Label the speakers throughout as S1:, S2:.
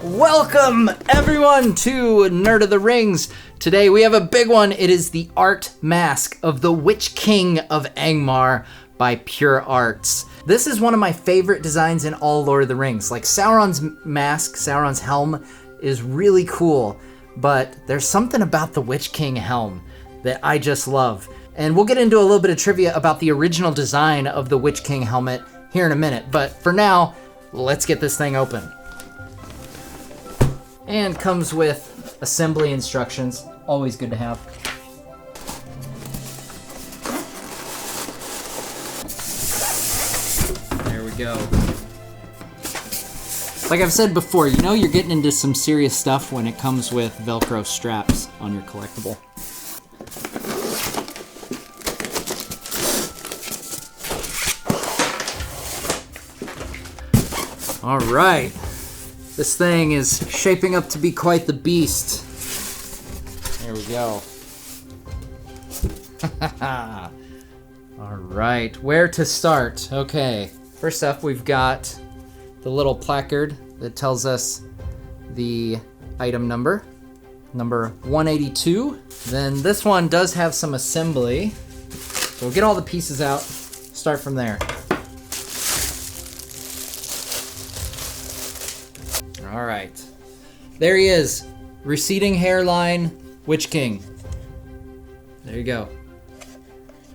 S1: Welcome everyone to Nerd of the Rings. Today we have a big one. It is the art mask of the Witch King of Angmar by PureArts. This is one of my favorite designs in all Lord of the Rings. Like Sauron's mask, Sauron's helm is really cool, but there's something about the Witch King helm that I just love. And we'll get into a little bit of trivia about the original design of the Witch King helmet here in a minute. But for now, let's get this thing open. And comes with assembly instructions. Always good to have. There we go. Like I've said before, you know you're getting into some serious stuff when it comes with Velcro straps on your collectible. All right. This thing is shaping up to be quite the beast. There we go. All right, where to start? Okay, first up we've got the little placard that tells us the item number 182. Then this one does have some assembly. So we'll get all the pieces out, start from there. All right, there he is, receding hairline, Witch King. There you go.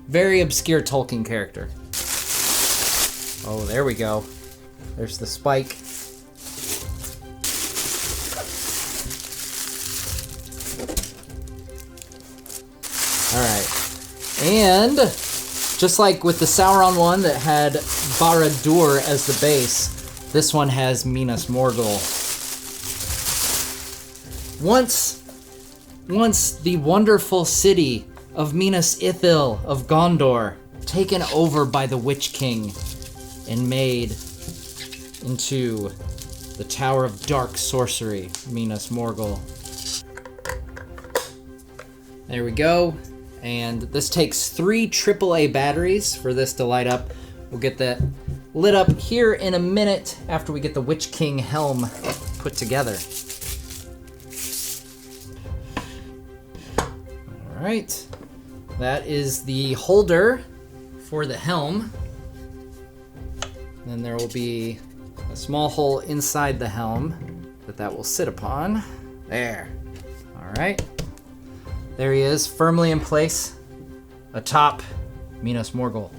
S1: Very obscure Tolkien character. Oh, there we go. There's the spike. All right, and just like with the Sauron one that had Barad-dûr as the base, this one has Minas Morgul. Once the wonderful city of Minas Ithil of Gondor taken over by the Witch King and made into the Tower of Dark Sorcery, Minas Morgul. There we go. And this takes 3 AAA batteries for this to light up. We'll get that lit up here in a minute after we get the Witch King helm put together. All right, that is the holder for the helm. Then there will be a small hole inside the helm that will sit upon. There. All right. There he is, firmly in place atop Minas Morgul.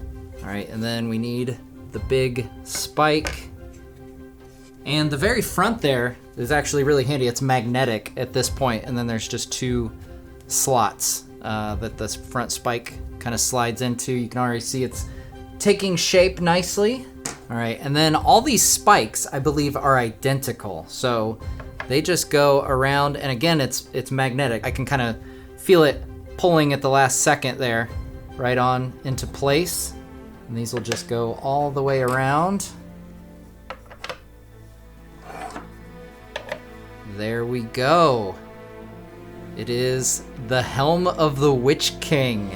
S1: All right, and then we need the big spike. And the very front there is actually really handy. It's magnetic at this point, and then there's just 2 slots that this front spike kind of slides into. You can already see it's taking shape nicely. All right, and then all these spikes, I believe, are identical. So they just go around, and again, it's magnetic. I can kind of feel it pulling at the last second there, right on into place. And these will just go all the way around. There we go. It is the Helm of the Witch King.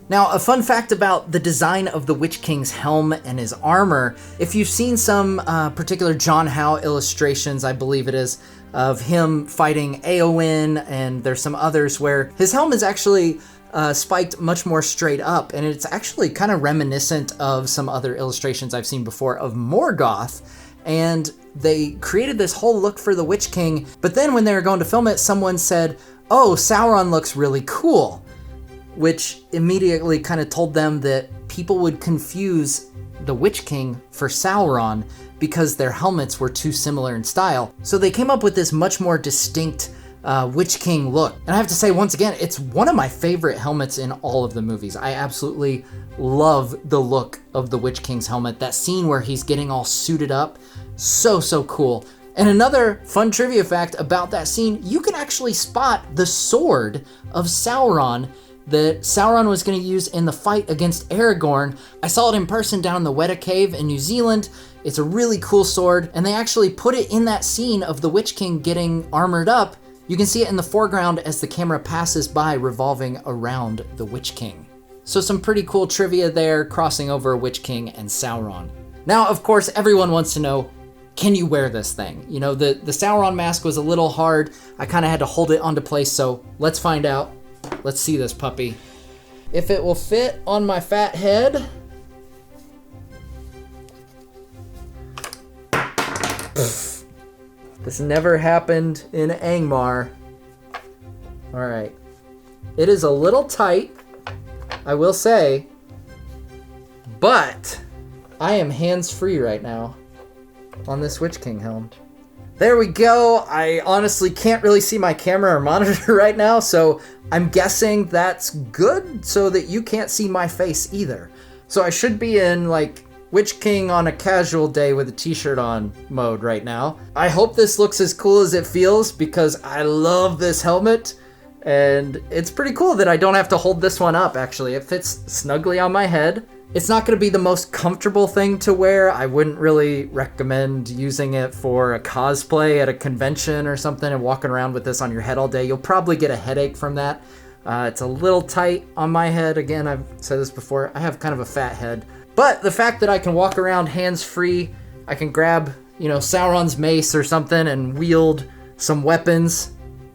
S1: Now, a fun fact about the design of the Witch King's helm and his armor, if you've seen some particular John Howe illustrations, I believe it is, of him fighting Éowyn, and there's some others where his helm is actually spiked much more straight up, and it's actually kind of reminiscent of some other illustrations I've seen before of Morgoth, and they created this whole look for the Witch King, but then when they were going to film it, someone said, "Oh, Sauron looks really cool," which immediately kind of told them that people would confuse the Witch King for Sauron because their helmets were too similar in style. So they came up with this much more distinct Witch King look. And I have to say, once again, it's one of my favorite helmets in all of the movies. I absolutely love the look of the Witch King's helmet. That scene where he's getting all suited up, so cool. And another fun trivia fact about that scene, you can actually spot the sword of Sauron that Sauron was going to use in the fight against Aragorn. I saw it in person down in the Weta Cave in New Zealand. It's a really cool sword, and they actually put it in that scene of the Witch King getting armored up. You can see it in the foreground as the camera passes by, revolving around the Witch King. So some pretty cool trivia there, crossing over Witch King and Sauron. Now, of course, everyone wants to know, can you wear this thing? You know, the Sauron mask was a little hard. I kind of had to hold it onto place, so let's find out. Let's see this puppy. If it will fit on my fat head. This never happened in Angmar. All right. It is a little tight, I will say, but I am hands-free right now on this Witch King helm. There we go. I honestly can't really see my camera or monitor right now, so I'm guessing that's good so that you can't see my face either. So I should be in like Witch King on a casual day with a t-shirt on mode right now. I hope this looks as cool as it feels because I love this helmet, and it's pretty cool that I don't have to hold this one up actually. It fits snugly on my head. It's not going to be the most comfortable thing to wear. I wouldn't really recommend using it for a cosplay at a convention or something and walking around with this on your head all day. You'll probably get a headache from that. It's a little tight on my head. Again, I've said this before. I have kind of a fat head. But the fact that I can walk around hands-free, I can grab, you know, Sauron's mace or something and wield some weapons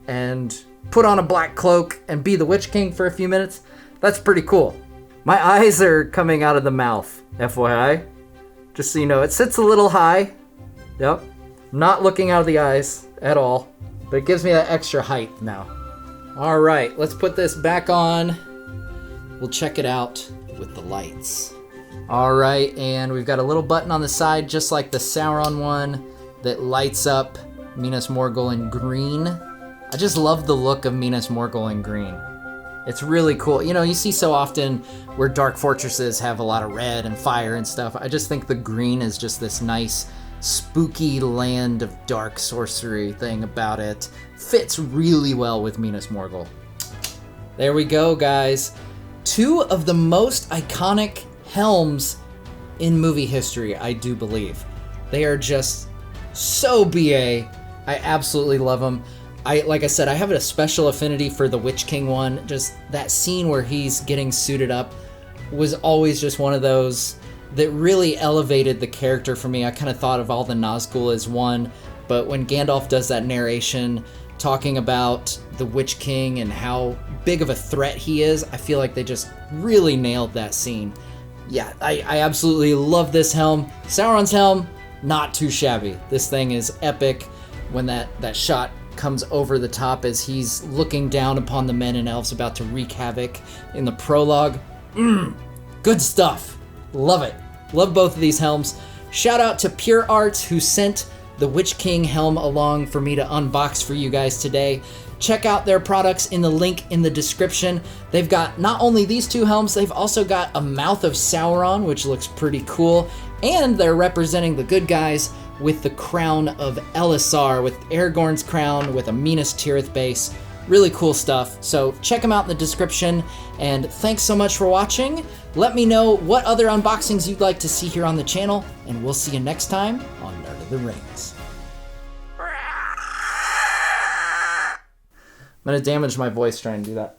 S1: and put on a black cloak and be the Witch King for a few minutes, that's pretty cool. My eyes are coming out of the mouth, FYI. Just so you know, it sits a little high. Yep. Not looking out of the eyes at all, but it gives me that extra height now. All right, let's put this back on. We'll check it out with the lights. All right, and we've got a little button on the side, just like the Sauron one, that lights up Minas Morgul in green. I just love the look of Minas Morgul in green. It's really cool. You know, you see so often where dark fortresses have a lot of red and fire and stuff. I just think the green is just this nice, spooky land of dark sorcery thing about it. Fits really well with Minas Morgul. There we go, guys. Two of the most iconic helms in movie history, I do believe. They are just so BA. I absolutely love them. Like I said, I have a special affinity for the Witch King one. Just that scene where he's getting suited up was always just one of those that really elevated the character for me. I kind of thought of all the Nazgul as one, but when Gandalf does that narration talking about the Witch King and how big of a threat he is, I feel like they just really nailed that scene. Yeah, I absolutely love this helm. Sauron's helm, not too shabby. This thing is epic when that shot comes over the top as he's looking down upon the men and elves about to wreak havoc in the prologue. Good stuff. Love it. Love both of these helms. Shout out to PureArts who sent the Witch King helm along for me to unbox for you guys today. Check out their products in the link in the description. They've got not only these two helms, they've also got a Mouth of Sauron, which looks pretty cool, and they're representing the good guys with the crown of Elisar, with Aragorn's crown with a Minas Tirith base. Really cool stuff. So check them out in the description, and thanks so much for watching. Let me know what other unboxings you'd like to see here on the channel, and we'll see you next time on Nerd of the Rings. I'm gonna damage my voice trying to do that.